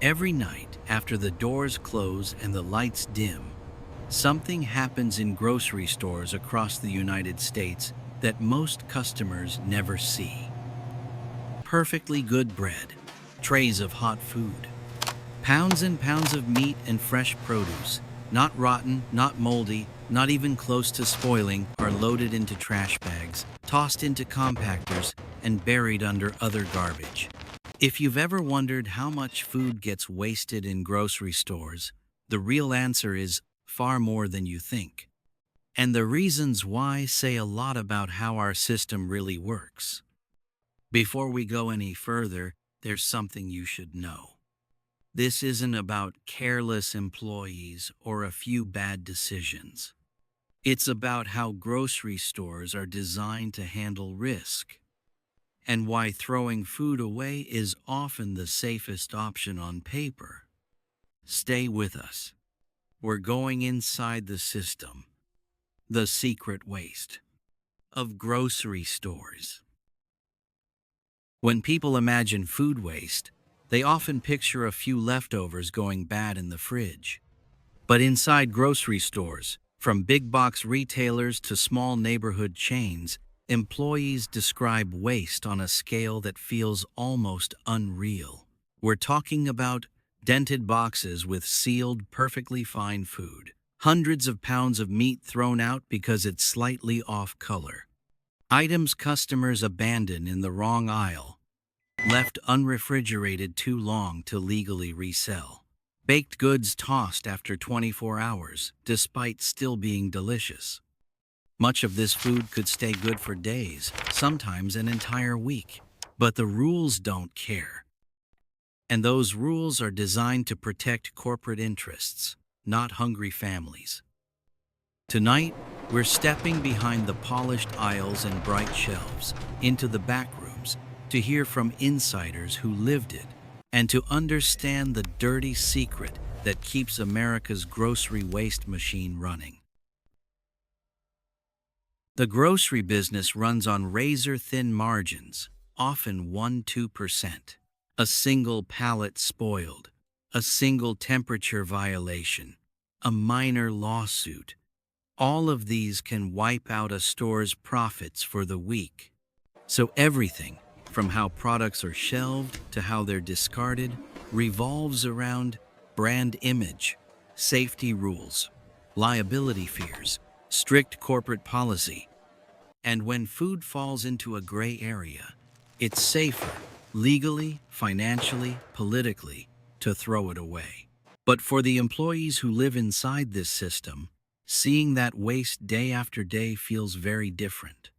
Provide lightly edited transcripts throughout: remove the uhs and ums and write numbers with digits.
Every night, after the doors close and the lights dim, something happens in grocery stores across the United States that most customers never see. Perfectly good bread, trays of hot food, pounds and pounds of meat and fresh produce, not rotten, not moldy, not even close to spoiling, are loaded into trash bags, tossed into compactors, and buried under other garbage. If you've ever wondered how much food gets wasted in grocery stores, the real answer is far more than you think. And the reasons why say a lot about how our system really works. Before we go any further, there's something you should know. This isn't about careless employees or a few bad decisions. It's about how grocery stores are designed to handle risk, and why throwing food away is often the safest option on paper. Stay with us. We're going inside the system, the secret waste of grocery stores. When people imagine food waste, they often picture a few leftovers going bad in the fridge. But inside grocery stores, from big box retailers to small neighborhood chains, employees describe waste on a scale that feels almost unreal. We're talking about dented boxes with sealed, perfectly fine food, hundreds of pounds of meat thrown out because it's slightly off color, items customers abandon in the wrong aisle, left unrefrigerated too long to legally resell, baked goods tossed after 24 hours, despite still being delicious. Much of this food could stay good for days, sometimes an entire week. But the rules don't care. And those rules are designed to protect corporate interests, not hungry families. Tonight, we're stepping behind the polished aisles and bright shelves, into the back rooms, to hear from insiders who lived it, and to understand the dirty secret that keeps America's grocery waste machine running. The grocery business runs on razor-thin margins, often 1–2%. A single pallet spoiled, a single temperature violation, a minor lawsuit. All of these can wipe out a store's profits for the week. So everything, from how products are shelved to how they're discarded, revolves around brand image, safety rules, liability fears, strict corporate policy. And when food falls into a gray area, it's safer, legally, financially, politically, to throw it away. But for the employees who live inside this system, seeing that waste day after day feels very different.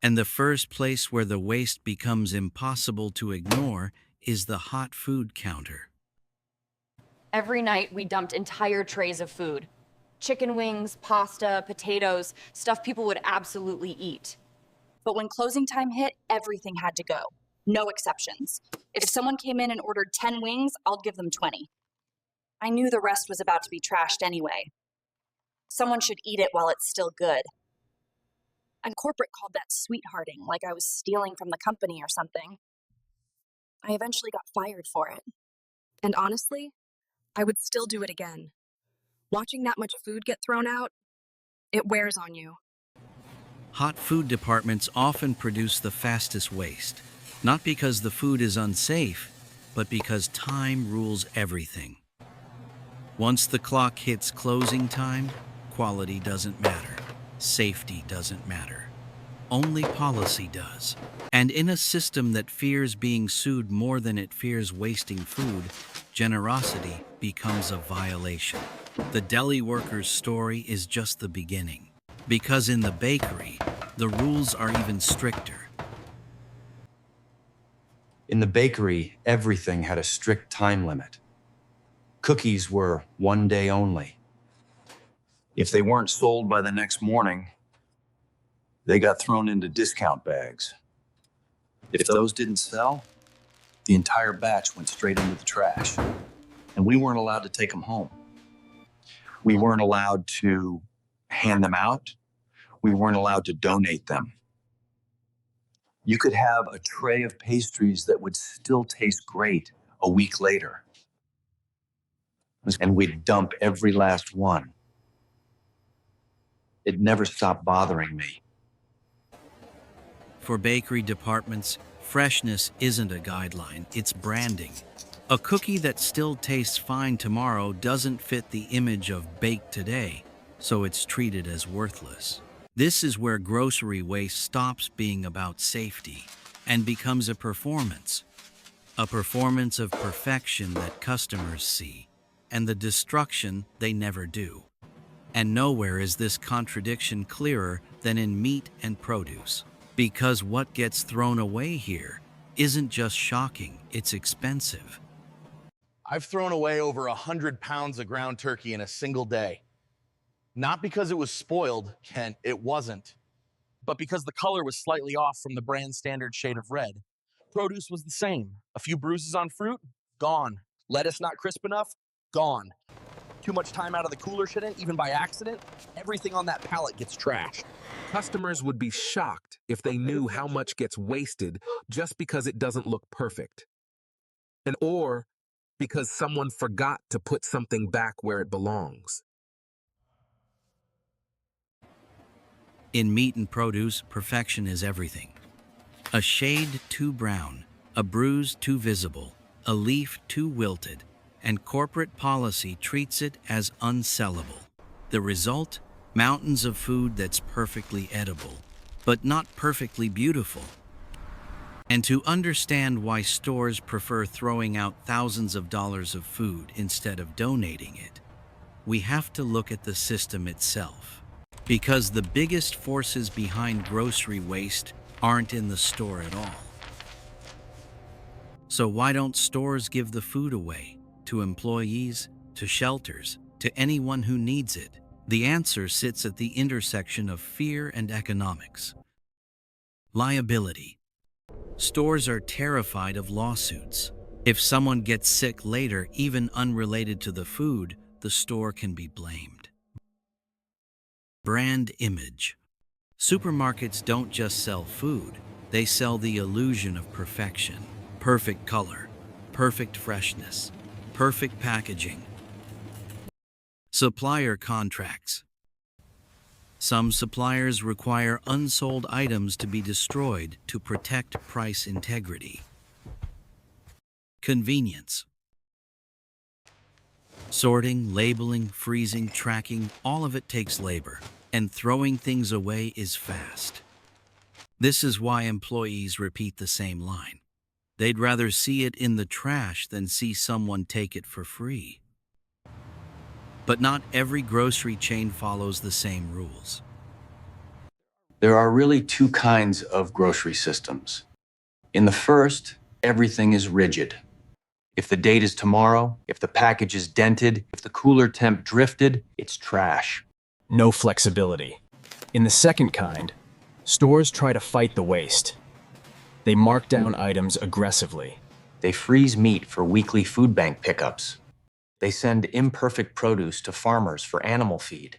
And the first place where the waste becomes impossible to ignore is the hot food counter. Every night we dumped entire trays of food. Chicken wings, pasta, potatoes, stuff people would absolutely eat. But when closing time hit, everything had to go. No exceptions. If someone came in and ordered 10 wings, I'll give them 20. I knew the rest was about to be trashed anyway. Someone should eat it while it's still good. And corporate called that sweethearting, like I was stealing from the company or something. I eventually got fired for it. And honestly, I would still do it again. Watching that much food get thrown out, it wears on you. Hot food departments often produce the fastest waste, not because the food is unsafe, but because time rules everything. Once the clock hits closing time, quality doesn't matter. Safety doesn't matter. Only policy does. And in a system that fears being sued more than it fears wasting food, generosity becomes a violation. The deli worker's story is just the beginning. Because in the bakery, the rules are even stricter. In the bakery, everything had a strict time limit. Cookies were 1 day only. If they weren't sold by the next morning, they got thrown into discount bags. If those didn't sell, the entire batch went straight into the trash. And we weren't allowed to take them home. We weren't allowed to hand them out. We weren't allowed to donate them. You could have a tray of pastries that would still taste great a week later. and we'd dump every last one. It never stopped bothering me. For bakery departments, freshness isn't a guideline, it's branding. A cookie that still tastes fine tomorrow doesn't fit the image of baked today, so it's treated as worthless. This is where grocery waste stops being about safety and becomes a performance of perfection that customers see, and the destruction they never do. And nowhere is this contradiction clearer than in meat and produce. Because what gets thrown away here isn't just shocking, it's expensive. I've thrown away over 100 pounds of ground turkey in a single day. Not because it was spoiled, Kent, it wasn't, but because the color was slightly off from the brand standard shade of red. Produce was the same. A few bruises on fruit, gone. Lettuce not crisp enough, gone. Too much time out of the cooler shouldn't, even by accident, everything on that pallet gets trashed. Customers would be shocked if they knew how much gets wasted just because it doesn't look perfect. Or because someone forgot to put something back where it belongs. In meat and produce, perfection is everything. A shade too brown, a bruise too visible, a leaf too wilted, and corporate policy treats it as unsellable. The result? Mountains of food that's perfectly edible, but not perfectly beautiful. And to understand why stores prefer throwing out thousands of dollars of food instead of donating it, we have to look at the system itself. Because the biggest forces behind grocery waste aren't in the store at all. So why don't stores give the food away to employees, to shelters, to anyone who needs it? The answer sits at the intersection of fear and economics. Liability. Stores are terrified of lawsuits. If someone gets sick later, even unrelated to the food, the store can be blamed. Brand image. Supermarkets don't just sell food, they sell the illusion of perfection. Perfect color, perfect freshness, perfect packaging. Supplier contracts. Some suppliers require unsold items to be destroyed to protect price integrity. Convenience. Sorting, labeling, freezing, tracking, all of it takes labor, and throwing things away is fast. This is why employees repeat the same line. They'd rather see it in the trash than see someone take it for free. But not every grocery chain follows the same rules. There are really two kinds of grocery systems. In the first, everything is rigid. If the date is tomorrow, if the package is dented, if the cooler temp drifted, it's trash. No flexibility. In the second kind, stores try to fight the waste. They mark down items aggressively. They freeze meat for weekly food bank pickups. They send imperfect produce to farmers for animal feed.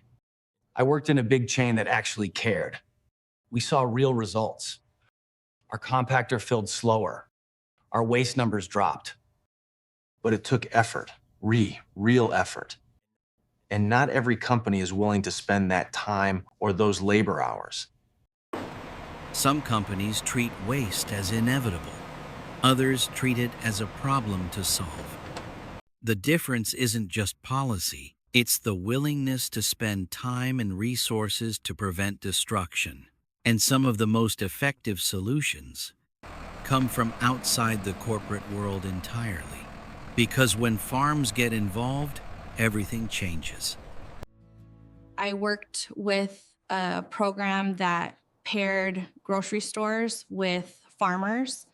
I worked in a big chain that actually cared. We saw real results. Our compactor filled slower. Our waste numbers dropped. But it took effort, real effort. And not every company is willing to spend that time or those labor hours. Some companies treat waste as inevitable. Others treat it as a problem to solve. The difference isn't just policy, it's the willingness to spend time and resources to prevent destruction. And some of the most effective solutions come from outside the corporate world entirely. Because when farms get involved, everything changes. I worked with a program that paired grocery stores with farmers.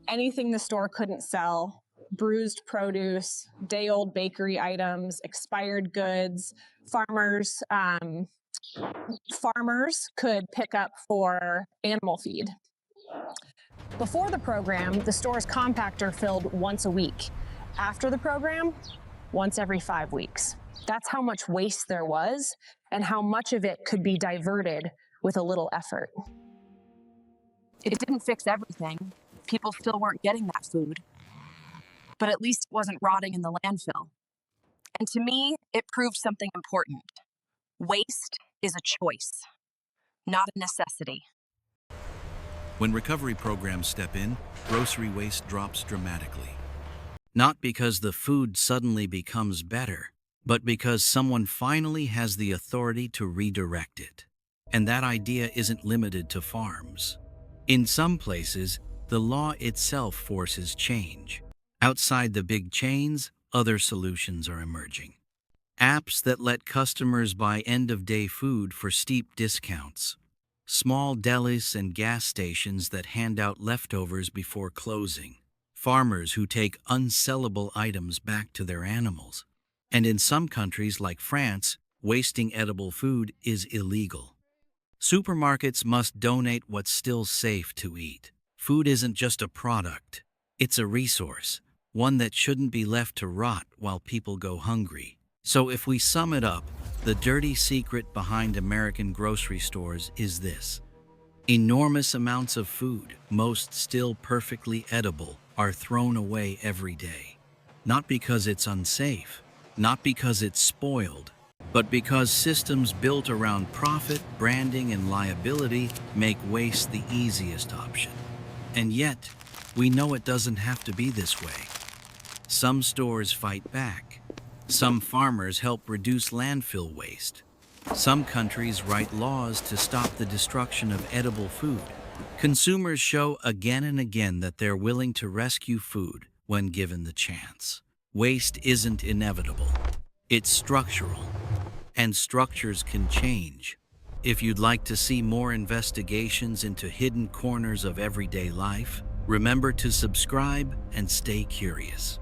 Anything the store couldn't sell, bruised produce, day-old bakery items, expired goods, farmers could pick up for animal feed. Before the program, the store's compactor filled once a week. After the program, once every 5 weeks. That's how much waste there was and how much of it could be diverted with a little effort. It didn't fix everything. People still weren't getting that food. But at least it wasn't rotting in the landfill. And to me, it proved something important. Waste is a choice, not a necessity. When recovery programs step in, grocery waste drops dramatically. Not because the food suddenly becomes better, but because someone finally has the authority to redirect it. And that idea isn't limited to farms. In some places, the law itself forces change. Outside the big chains, other solutions are emerging. Apps that let customers buy end-of-day food for steep discounts. Small delis and gas stations that hand out leftovers before closing. Farmers who take unsellable items back to their animals. And in some countries like France, wasting edible food is illegal. Supermarkets must donate what's still safe to eat. Food isn't just a product, it's a resource, one that shouldn't be left to rot while people go hungry. So if we sum it up, the dirty secret behind American grocery stores is this. Enormous amounts of food, most still perfectly edible, are thrown away every day. Not because it's unsafe, not because it's spoiled, but because systems built around profit, branding, and liability make waste the easiest option. And yet, we know it doesn't have to be this way. Some stores fight back. Some farmers help reduce landfill waste. Some countries write laws to stop the destruction of edible food. Consumers show again and again that they're willing to rescue food when given the chance. Waste isn't inevitable. It's structural. And structures can change. If you'd like to see more investigations into hidden corners of everyday life, remember to subscribe and stay curious.